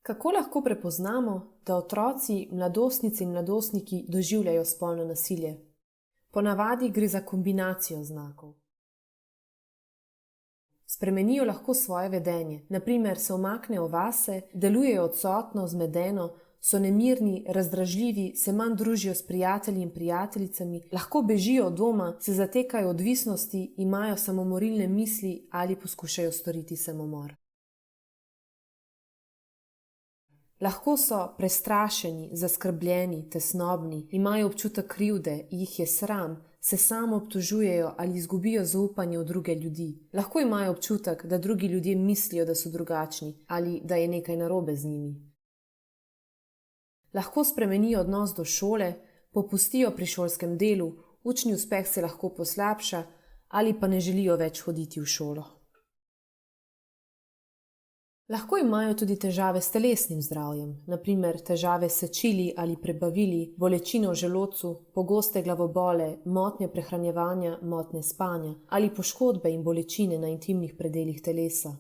Kako lahko prepoznamo, da otroci, mladostnice in mladostniki doživljajo spolno nasilje? Ponavadi gre za kombinacijo znakov. Spremenijo lahko svoje vedenje, na primer se umaknejo vase, delujejo odsotno, zmedeno, so nemirni, razdražljivi, se manj družijo s prijatelji in prijateljicami, lahko bežijo od doma, se zatekajo odvisnosti, imajo samomorilne misli ali poskušajo storiti samomor. Lahko so prestrašeni, zaskrbljeni, tesnobni, imajo občutek krivde, jih je sram, se samo obtožujejo ali izgubijo zaupanje v druge ljudi. Lahko imajo občutek, da drugi ljudje mislijo, da so drugačni ali da je nekaj narobe z njimi. Lahko spremenijo odnos do šole, popustijo pri šolskem delu, učni uspeh se lahko poslabša ali pa ne želijo več hoditi v šolo. Lahko imajo tudi težave s telesnim zdravjem, na primer težave s sečili ali prebavili, bolečino v želodcu, pogoste glavobole, motnje prehranjevanja, motnje spanja ali poškodbe in bolečine na intimnih predelih telesa.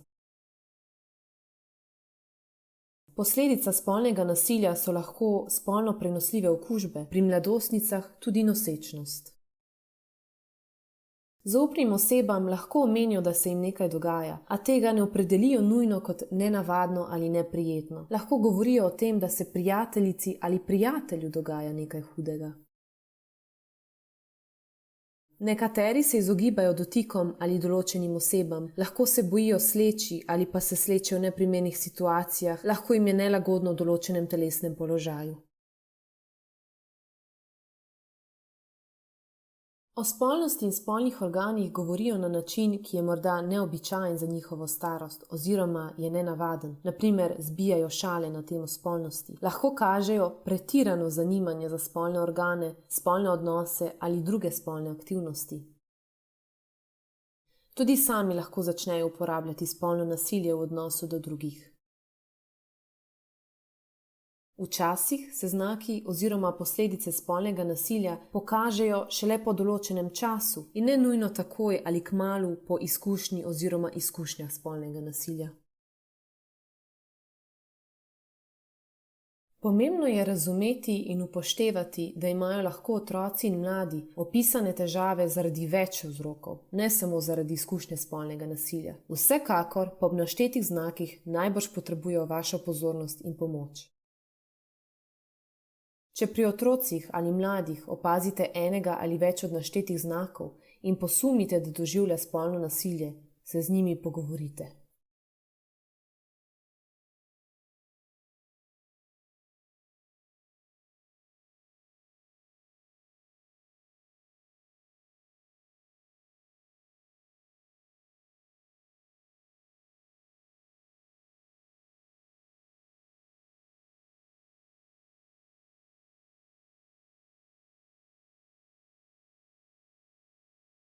Posledica spolnega nasilja so lahko spolno prenosljive okužbe, pri mladostnicah tudi nosečnost. Zaupnim osebam lahko omenijo, da se jim nekaj dogaja, a tega ne opredelijo nujno kot nenavadno ali neprijetno. Lahko govorijo o tem, da se prijateljici ali prijatelju dogaja nekaj hudega. Nekateri se izogibajo dotikom ali določenim osebam, lahko se bojijo sleči ali pa se slečejo v neprimernih situacijah, lahko jim je nelagodno v določenem telesnem položaju. O spolnosti in spolnih organih govorijo na način, ki je morda neobičajen za njihovo starost oziroma je nenavaden, na primer zbijajo šale na temo spolnosti. Lahko kažejo pretirano zanimanje za spolne organe, spolne odnose ali druge spolne aktivnosti. Tudi sami lahko začnejo uporabljati spolno nasilje v odnosu do drugih. Včasih se znaki oziroma posledice spolnega nasilja pokažejo šele po določenem času in ne nujno takoj ali kmalu po izkušnji oziroma izkušnjah spolnega nasilja. Pomembno je razumeti in upoštevati, da imajo lahko otroci in mladi opisane težave zaradi več vzrokov, ne samo zaradi izkušnje spolnega nasilja. Vsekakor pa ob naštetih znakih najbrž potrebujejo vašo pozornost in pomoč. Če pri otrocih ali mladih opazite enega ali več od naštetih znakov in posumite, da doživlja spolno nasilje, se z njimi pogovorite.